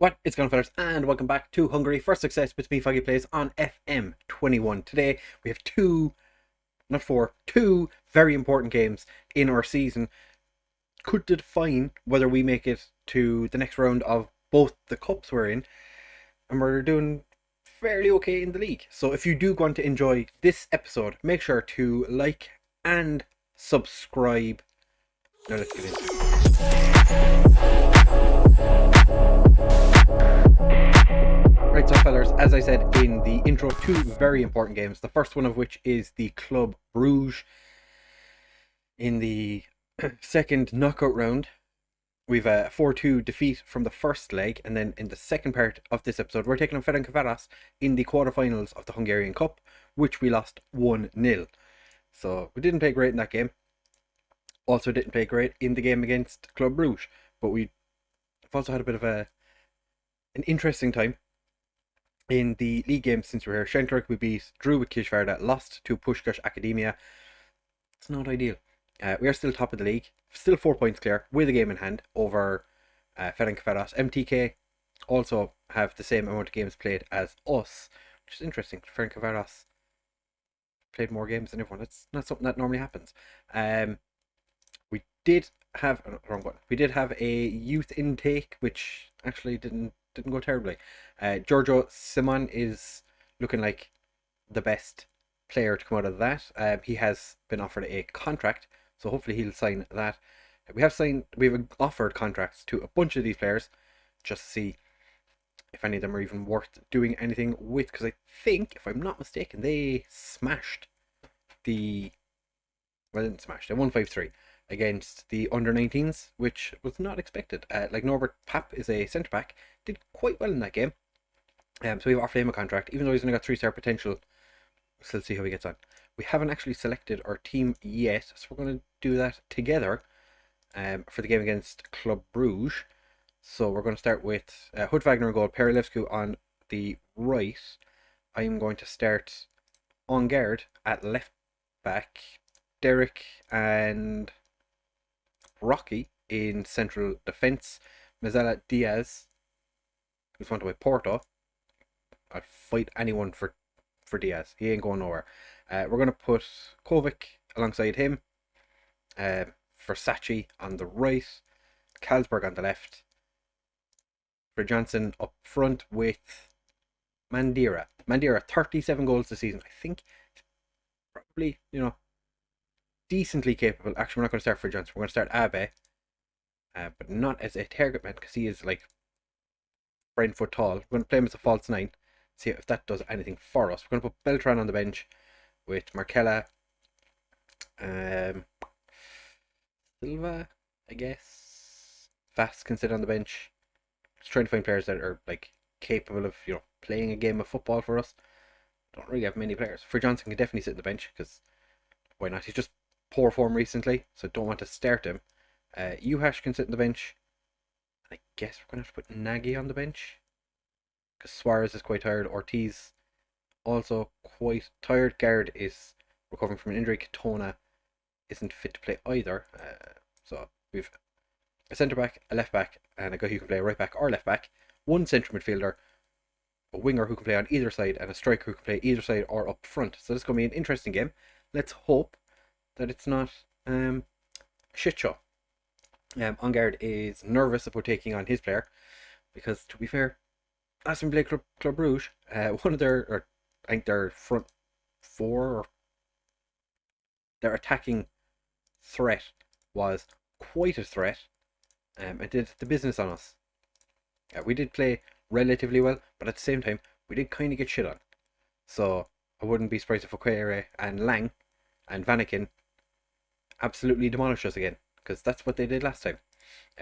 What is going on, fellas, and welcome back to Hungary for success with me, FoggyPlays, on FM21. Today we have two very important games in our season. Could define whether we make it to the next round of both the cups we're in, and we're doing fairly okay in the league. So if you do want to enjoy this episode, make sure to like and subscribe. Now let's get into Right, so fellas, as I said in the intro, two very important games. The first one of which is the Club Brugge. In the second knockout round, we've a 4-2 defeat from the first leg, and then in the second part of this episode, we're taking on Ferencvaros in the quarterfinals of the Hungarian Cup, which we lost 1-0. So we didn't play great in that game. Also didn't play great in the game against Club Brugge, but we've also had a bit of an interesting time in the league games since we're here. Shentruk, we beat Dorogi Futball Club, lost to Pushkash Academia. It's not ideal. We are still top of the league, still 4 points clear with a game in hand over Ferencvaros. MTK also have the same amount of games played as us, which is interesting. Ferencvaros played more games than everyone. That's not something that normally happens. We did have a youth intake, which actually didn't go terribly. Giorgio Simon is looking like the best player to come out of that. He has been offered a contract, so hopefully he'll sign that. We've offered contracts to a bunch of these players just to see if any of them are even worth doing anything with, because I think, if I'm not mistaken, they won 5-3 against the under-19s, which was not expected. Like Norbert Papp is a centre-back, did quite well in that game. So we've offered him a contract, even though he's only got 3-star potential. We'll still see how he gets on. We haven't actually selected our team yet, so we're going to do that together for the game against Club Brugge. So we're going to start with Hood Wagner in goal, Perilevsku on the right. I'm going to start on guard at left back, Derek and Rocky in central defence, Mazzella Diaz, who's wanted by Porto. I'd fight anyone for Diaz. He ain't going nowhere. We're going to put Kovic alongside him, Versace on the right, Carlsberg on the left, for Johnson up front with Mandira. Mandira, 37 goals this season. I think probably, decently capable. Actually, we're not going to start for Johnson. We're going to start Abe, but not as a target man, because he is like 9 foot tall. We're going to play him as a false 9. See if that does anything for us. We're going to put Beltran on the bench with Markella, Silva, I guess. Fast can sit on the bench. Just trying to find players that are like capable of playing a game of football for us. Don't really have many players. For Johnson can definitely sit on the bench, because why not? He's just poor form recently, so don't want to start him. Uhash can sit on the bench. I guess we're going to have to put Nagy on the bench, because Suarez is quite tired. Ortiz also quite tired. Guard is recovering from an injury. Katona isn't fit to play either. So we've a centre back, a left back, and a guy who can play right back or left back. One central midfielder, a winger who can play on either side, and a striker who can play either side or up front. So this is going to be an interesting game. Let's hope that it's not a shit show. On guard is nervous about taking on his player, because to be fair, last time we played Club Brugge, I think their front four, or their attacking threat was quite a threat, and did the business on us. We did play relatively well, but at the same time, we did kind of get shit on. So I wouldn't be surprised if Okwere and Lang and Vanakin absolutely demolish us again, because that's what they did last time.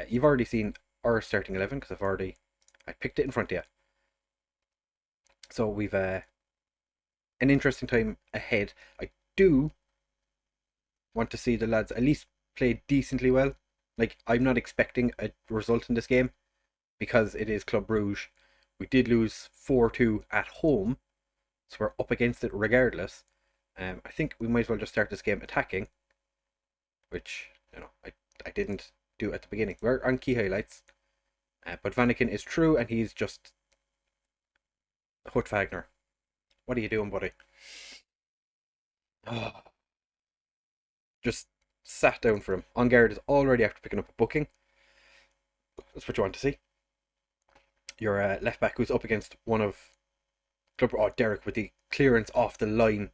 You've already seen our starting 11, because I picked it in front of you. So we've an interesting time ahead. I do want to see the lads at least play decently well. Like, I'm not expecting a result in this game, because it is Club Brugge. We did lose 4-2 at home, so we're up against it regardless. I think we might as well just start this game attacking, which I didn't do at the beginning. We're on key highlights. But Vanaken is true, and he's just Hut Wagner. What are you doing, buddy? Just sat down for him. On guard is already after picking up a booking. That's what you want to see. Your left back who's up against one of Club. Oh, Derek with the clearance off the line.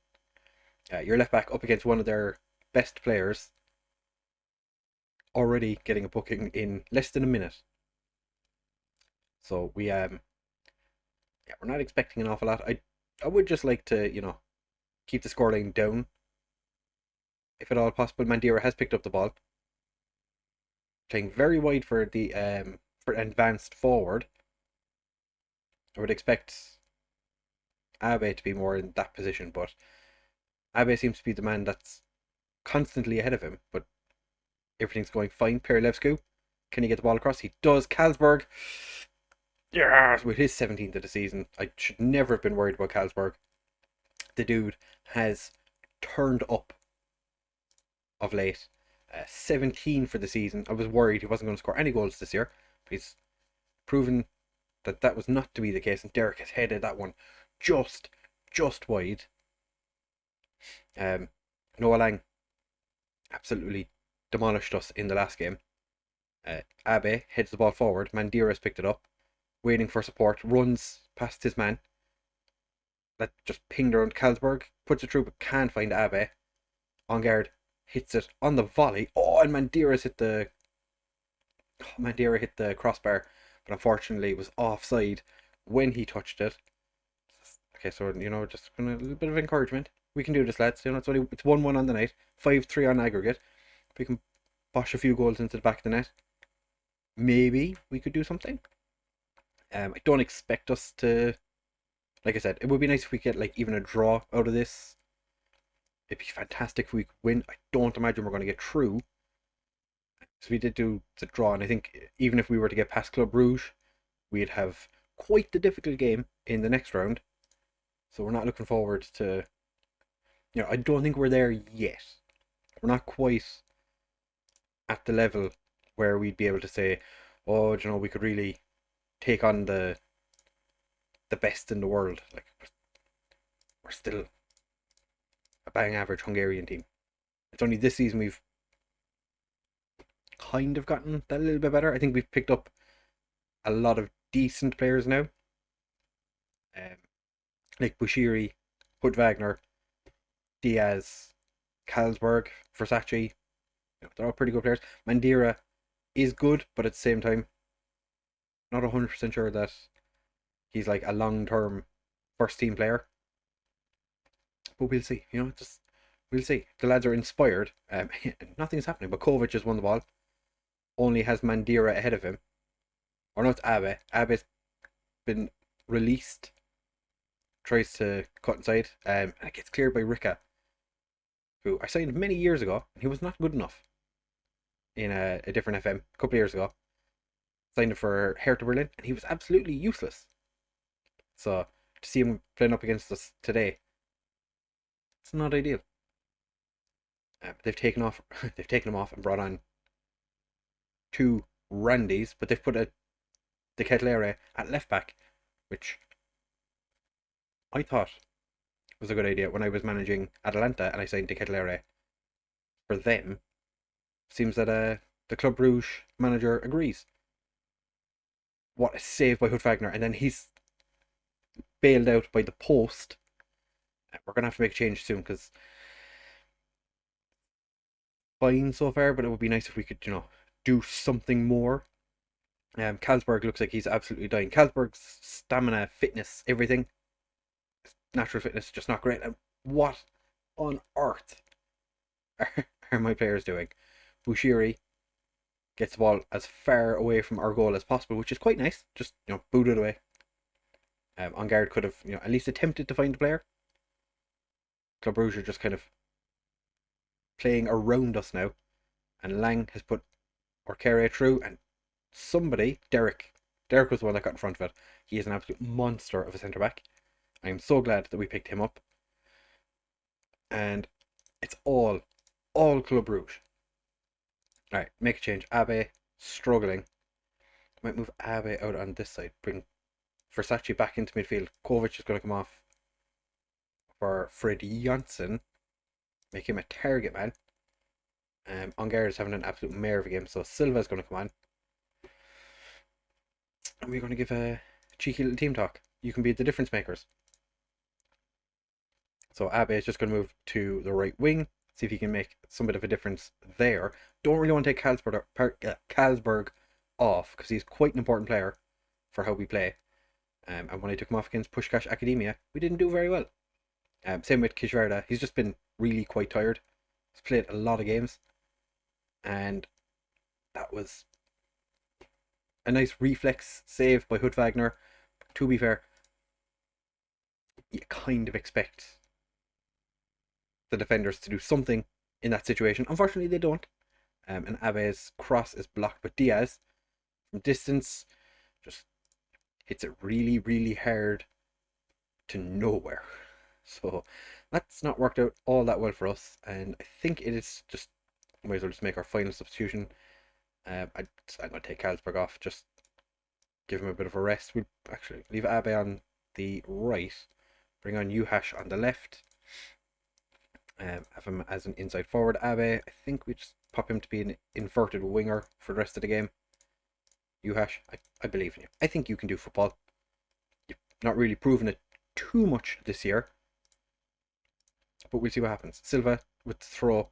Your left back up against one of their best players. Already getting a booking in less than a minute. So we yeah, we're not expecting an awful lot. I would just like to keep the scoreline down if at all possible. Mandira has picked up the ball, playing very wide for the for advanced forward. I would expect Abe to be more in that position, but Abe seems to be the man that's constantly ahead of him. But everything's going fine. Perelevsku, can he get the ball across? He does. Carlsberg, yeah, with his 17th of the season. I should never have been worried about Carlsberg. The dude has turned up of late. 17 for the season. I was worried he wasn't going to score any goals this year, but he's proven that was not to be the case, and Derek has headed that one just wide. Noah Lang absolutely demolished us in the last game. Abe heads the ball forward. Mandira has picked it up, waiting for support, runs past his man. That just pinged around Carlsberg, puts it through, but can't find Abe. On guard, hits it on the volley. Oh, and Mandira hit the crossbar, but unfortunately it was offside when he touched it. Okay, so just gonna a little bit of encouragement. We can do this, lads. It's 1-1 on the night, 5-3 on aggregate. If we can bosh a few goals into the back of the net, maybe we could do something. I don't expect us to. Like I said, it would be nice if we get even a draw out of this. It'd be fantastic if we could win. I don't imagine we're going to get through. So we did do the draw, and I think even if we were to get past Club Brugge, we'd have quite the difficult game in the next round. So we're not looking forward to. I don't think we're there yet. We're not quite at the level where we'd be able to say, oh, we could really take on the best in the world. We're still a bang average Hungarian team. It's only this season we've kind of gotten that a little bit better. I think we've picked up a lot of decent players now. Like Bushiri, Hut Wagner, Diaz, Carlsberg, Versace. They're all pretty good players. Mandira is good, but at the same time, not 100% sure that he's like a long-term first team player. But we'll see. We'll see. The lads are inspired. Nothing's happening, but Kovac has won the ball. Only has Mandira ahead of him. Or not Abe. Abe's been released. Tries to cut inside. And it gets cleared by Rika, who I signed many years ago, and he was not good enough in a different FM a couple of years ago. Signed him for Hertha Berlin, and he was absolutely useless. So to see him playing up against us today, it's not ideal. They've taken him off and brought on two Randys, but they've put the Ketlere at left back, which I thought was a good idea when I was managing Atalanta and I signed De Ketlere for them. Seems that the Club Brugge manager agrees. What a save by Hut Wagner, and then he's bailed out by the post. We're going to have to make a change soon because fine so far, but it would be nice if we could, do something more. Carlsberg looks like he's absolutely dying. Carlsberg's stamina, fitness, everything, natural fitness, just not great. And what on earth are my players doing? Bushiri gets the ball as far away from our goal as possible, which is quite nice. Just boot it away. On guard could have at least attempted to find the player. Club Brugge are just kind of playing around us now, and Lang has put Orkere through, and Derek was the one that got in front of it. He is an absolute monster of a centre back. I am so glad that we picked him up, and it's all Club Brugge. Alright, make a change. Abe struggling. Might move Abe out on this side. Bring Versace back into midfield. Kovac is going to come off for Fred Janssen. Make him a target man. Ongar is having an absolute mare of a game, so Silva is going to come on. And we're going to give a cheeky little team talk. You can be the difference makers. So Abe is just going to move to the right wing. See if he can make some bit of a difference there. Don't really want to take Carlsberg off because he's quite an important player for how we play. And when I took him off against Pushkash Academia, we didn't do very well. Same with Kishvarda. He's just been really quite tired. He's played a lot of games. And that was a nice reflex save by Hood Wagner. To be fair, you kind of expect the defenders to do something in that situation. Unfortunately, they don't. And Abe's cross is blocked, but Diaz, from distance, just hits it really, really hard to nowhere. So that's not worked out all that well for us. And I think it is just, might as well just make our final substitution. I'm going to take Carlsberg off, just give him a bit of a rest. We'll actually leave Abe on the right, bring on Uhash on the left. Have him as an inside forward. Abe, I think we just pop him to be an inverted winger for the rest of the game. Uhash, I believe in you. I think you can do football. You've not really proven it too much this year, but we'll see what happens. Silva with the throw.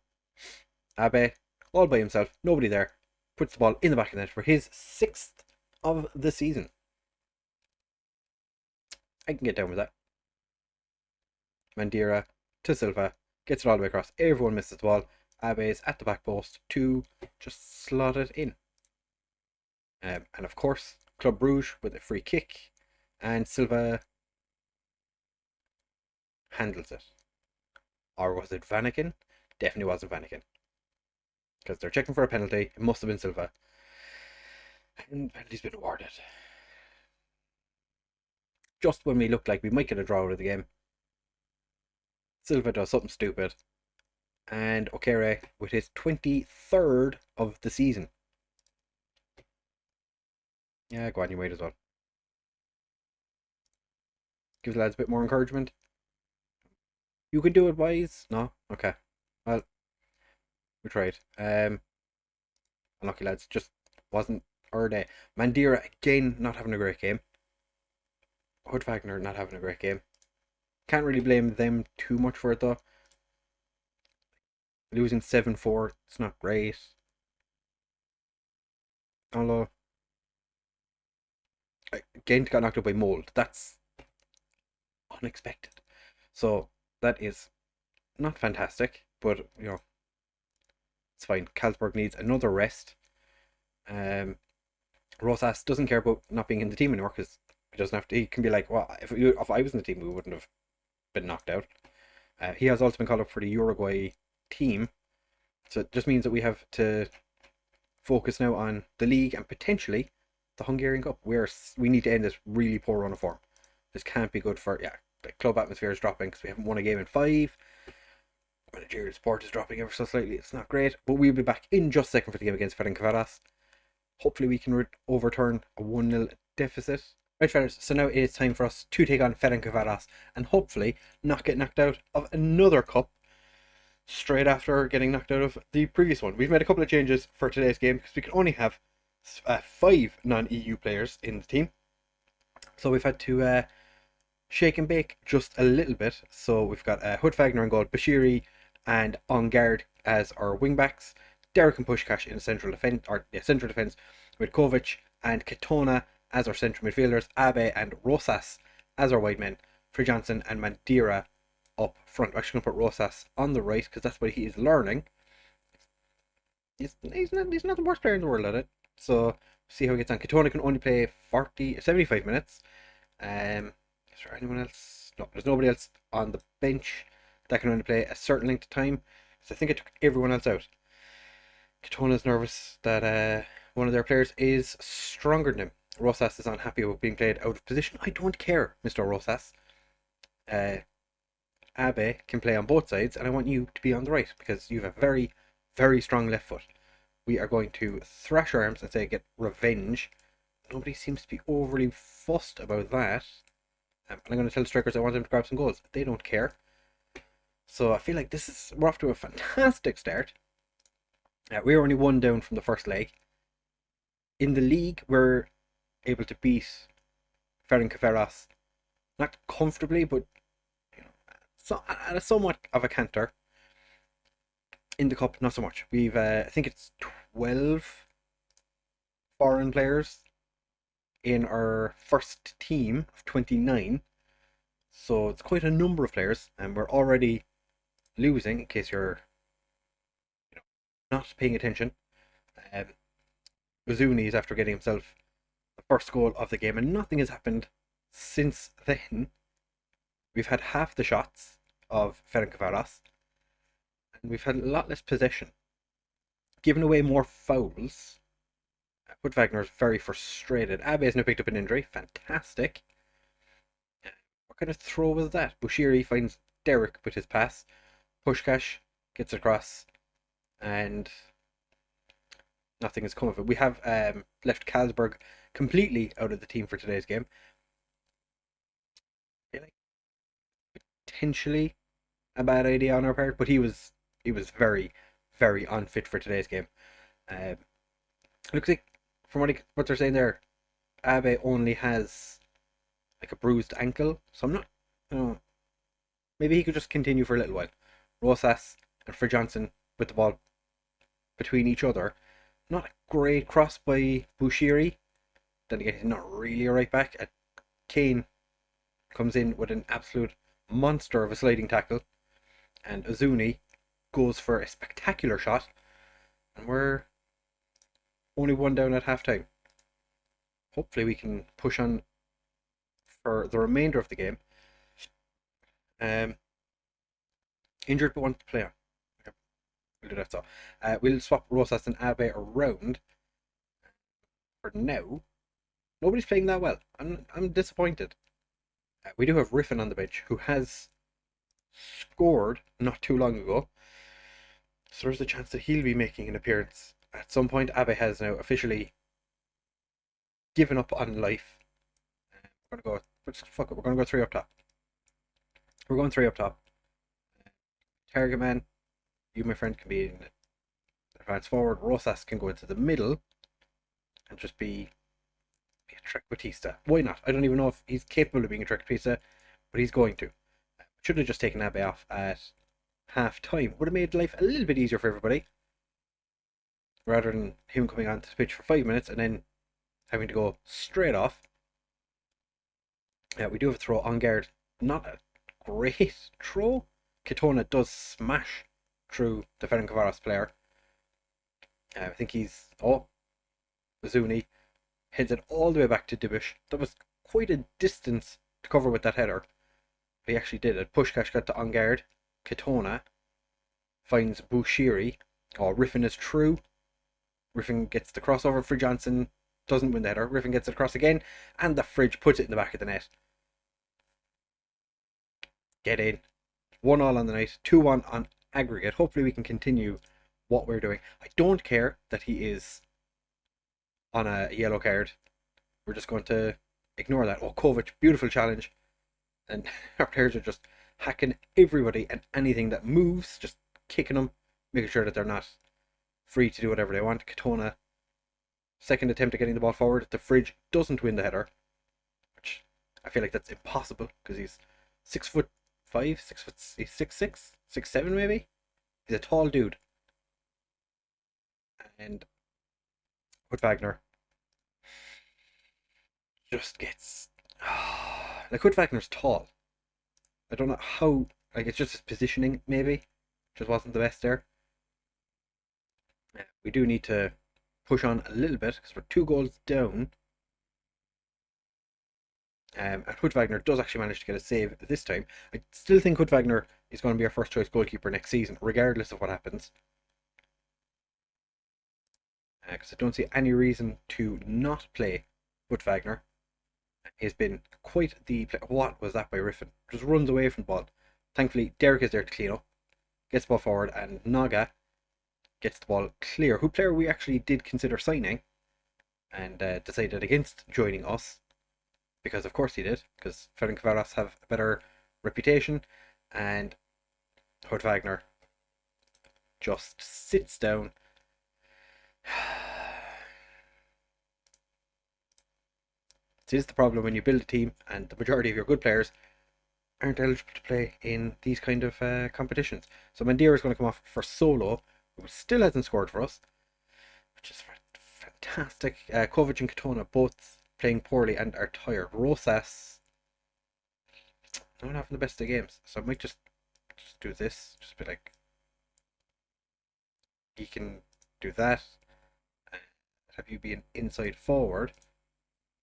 Abe, all by himself, nobody there, puts the ball in the back of the net for his 6th of the season. I can get down with that. Mandira to Silva, gets it all the way across. Everyone misses the ball. Abe is at the back post to just slot it in. And of course, Club Brugge with a free kick. And Silva handles it. Or was it Vanaken? Definitely wasn't Vanaken. Because they're checking for a penalty. It must have been Silva. And penalty's been awarded. Just when we looked like we might get a draw out of the game, Silva does something stupid. And Okere with his 23rd of the season. Yeah, go on, you might as well. Give the lads a bit more encouragement. You can do it, boys. No? Okay. Well, we tried. Unlucky lads, just wasn't our day. Mandira again not having a great game. Hood Wagner not having a great game. Can't really blame them too much for it though. Losing 7-4, it's not great. Although Gent got knocked out by Mold. That's unexpected. So that is not fantastic, but you know, it's fine. Carlsberg needs another rest. Rosas doesn't care about not being in the team anymore because he doesn't have to. He can be like, well, if I was in the team, we wouldn't have been knocked out. He has also been called up for the Uruguay team, so it just means that we have to focus now on the league and potentially the Hungarian Cup. We need to end this really poor run of form. This can't be good for the club atmosphere is dropping because we haven't won a game in 5. Managerial support is dropping ever so slightly. It's not great, but we'll be back in just a second for the game against Ferencvaros. Hopefully we can overturn a 1-0 deficit. Right, fellas, so now it is time for us to take on Ferencvaros and hopefully not get knocked out of another cup straight after getting knocked out of the previous one. We've made a couple of changes for today's game because we can only have 5 non-EU players in the team. So we've had to shake and bake just a little bit. So we've got Hood Wagner in goal, Bashiri and On Guard as our wingbacks. Derek and Pushkash in central defence, with Kovac and Ketona as our central midfielders, Abe and Rosas as our wide men, for Johnson and Mandira up front. I'm actually going to put Rosas on the right because that's what he is learning. He's not the worst player in the world at it. So see how he gets on. Ketona can only play 75 minutes. Is there anyone else? No, there's nobody else on the bench that can only play a certain length of time. So I think I took everyone else out. Ketona's nervous that one of their players is stronger than him. Rosas is unhappy about being played out of position. I don't care, Mr. Rosas. Abe can play on both sides, and I want you to be on the right because you have a very, very strong left foot. We are going to thrash our arms and say get revenge nobody seems to be overly fussed about that. And I'm going to tell the strikers I want them to grab some goals. They don't care. So I feel like we're off to a fantastic start. We're only one down from the first leg. In the league, we're able to beat Ferencvaros, not comfortably, but at a somewhat of a canter. In the cup, not so much. We've, I think it's 12 foreign players in our first team of 29. So it's quite a number of players, and we're already losing, in case you're not paying attention. Uzuni is after getting himself the first goal of the game, and nothing has happened since then. We've had half the shots of Ferencvaros, and we've had a lot less possession. Given away more fouls. Wagner's very frustrated. Abe has now picked up an injury. Fantastic. What kind of throw was that? Bushiri finds Derek with his pass. Pushkash gets across, and nothing has come of it. We have left Carlsberg completely out of the team for today's game. Potentially a bad idea on our part, but he was very, very unfit for today's game. Looks like, from what they're saying there, Abe only has like a bruised ankle, so I'm not. Maybe he could just continue for a little while. Rosas and Johnson with the ball between each other. Not a great cross by Bushiri. Then again, he's not really a right back. And Kane comes in with an absolute monster of a sliding tackle, and Uzuni goes for a spectacular shot, and we're only one down at half time. Hopefully we can push on for the remainder of the game. Injured but want to play on. Okay. We'll do that. So we'll swap Rosas and Abe around for now. Nobody's playing that well. I'm disappointed. We do have Riffin on the bench, who has scored not too long ago, so there's a chance that he'll be making an appearance at some point. Abe has now officially given up on life. We're gonna go. Fuck it. We're gonna go three up top. We're going three up top. Target man, you, my friend, can be in advance forward. Rosas can go into the middle and just be a trequartista. Why not? I don't even know if he's capable of being a trequartista, but he's going to. Should have just taken Abe off at half time. Would have made life a little bit easier for everybody, rather than him coming onto the pitch for 5 minutes and then having to go straight off. We do have a throw on guard. Not a great throw. Katona does smash through the Ferencvaros player. I think he's... Zuni heads it all the way back to Dibish. That was quite a distance to cover with that header. But he actually did it. Pushkash got to on guard. Katona finds Bushiri. Riffin is true. Riffin gets the crossover for Johnson. Doesn't win the header. Riffin gets it across again. And the fridge puts it in the back of the net. Get in. 1-1 on the night. 2-1 on aggregate. Hopefully we can continue what we're doing. I don't care that he is on a yellow card. We're just going to ignore that. Kovac, beautiful challenge. And our players are just hacking everybody and anything that moves, just kicking them, making sure that they're not free to do whatever they want. Katona, second attempt at getting the ball forward. The fridge doesn't win the header, which I feel like that's impossible because he's 6'5", 6'6", 6'7" maybe. He's a tall dude. And Wagner just gets... Like, Wagner's tall. I don't know how... Like, it's just his positioning, maybe. Just wasn't the best there. We do need to push on a little bit, because we're 2 goals down. And Wagner does actually manage to get a save this time. I still think Wagner is going to be our first choice goalkeeper next season, regardless of what happens. Because I don't see any reason to not play Wagner. He's been quite the play. What was that by Riffin? Just runs away from the ball. Thankfully, Derek is there to clean up. Gets the ball forward, and Naga gets the ball clear. Who player we actually did consider signing. and decided against joining us, because of course he did, because Ferencvaros have a better reputation, and Hod Wagner just sits down. This is the problem when you build a team and the majority of your good players aren't eligible to play in these kind of competitions. So Mandira is going to come off for Solo, who still hasn't scored for us, which is fantastic. Kovac and Katona both playing poorly and are tired. Rosas not having the best of games, so I might just do this. Just be like, you can do that. Have you be an inside forward.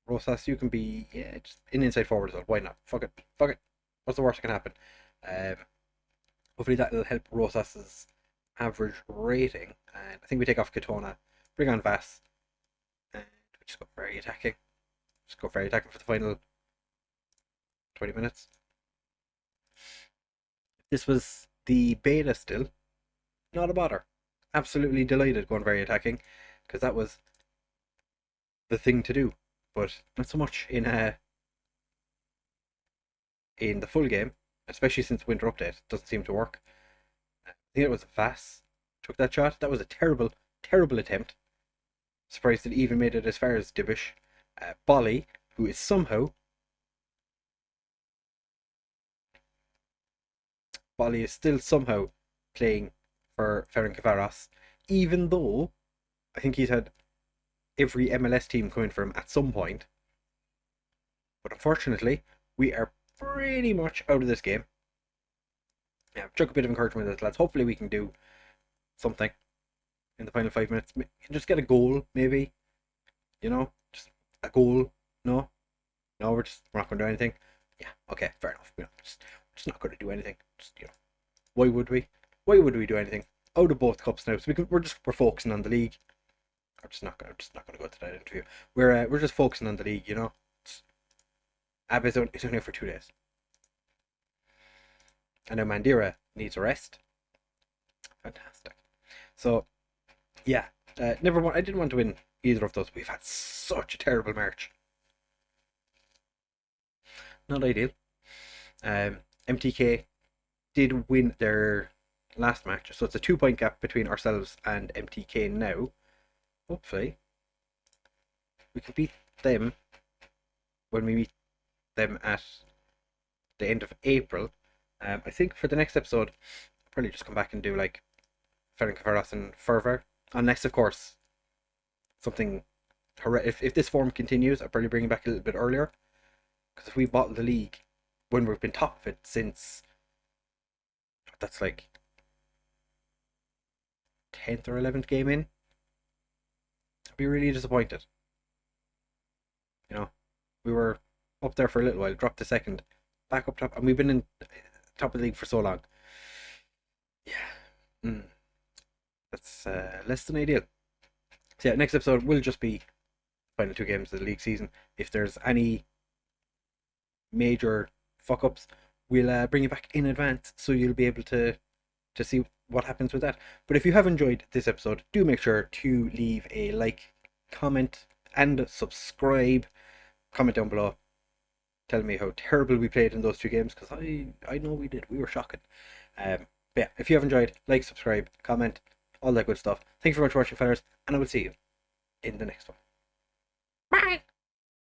Rosas, you can be just an inside forward as well. Why not? Fuck it. Fuck it. What's the worst that can happen? Hopefully that will help Rosas's average rating. And I think we take off Katona, bring on Vass, and we just go very attacking. Just go very attacking for the final 20 minutes. This was the beta still. Not a bother. Absolutely delighted going very attacking, because that was the thing to do. But not so much in the full game, especially since Winter Update. Doesn't seem to work. I think it was Vass took that shot. That was a terrible, terrible attempt. Surprised it even made it as far as Dibish. Bolly, who is somehow... Bolly is still somehow playing for Ferencvaros, even though I think he's had every MLS team coming for him at some point. But unfortunately, we are pretty much out of this game. Yeah, chuck a bit of encouragement at the lads. Hopefully we can do something in the final 5 minutes. Just get a goal, maybe. You know, just a goal. No, we're not going to do anything. Yeah, okay, fair enough. We're just not going to do anything. Just, you know, why would we? Why would we do anything? Out of both cups now, so we're focusing on the league. I'm just not going to go to that interview. We're just focusing on the league, you know. Abba is only for 2 days. I know Mandira needs a rest. Fantastic. So, yeah, I didn't want to win either of those. We've had such a terrible March. Not ideal. MTK did win their last match, so it's a 2-point gap between ourselves and MTK now. Hopefully, we can beat them when we meet them at the end of April. I think for the next episode, I'll probably just come back and do like Ferencvaros and Ferver. Unless, of course, something if this form continues, I'll probably bring it back a little bit earlier. Because if we bottle the league when we've been top of it since, that's like 10th or 11th game in, I'd be really disappointed. You know, we were up there for a little while, dropped to second, back up top, and we've been in top of the league for so long. Yeah, that's less than ideal. So yeah, next episode will just be final 2 games of the league season. If there's any major fuck ups, we'll bring you back in advance, so you'll be able to see what happens with that. But if you have enjoyed this episode, do make sure to leave a like, comment, and subscribe. Comment down below, tell me how terrible we played in those 2 games, because I know we did. We were shocking. But yeah, if you have enjoyed, like, subscribe, comment, all that good stuff. Thank you very much for watching, fellas, and I will see you in the next one. Bye.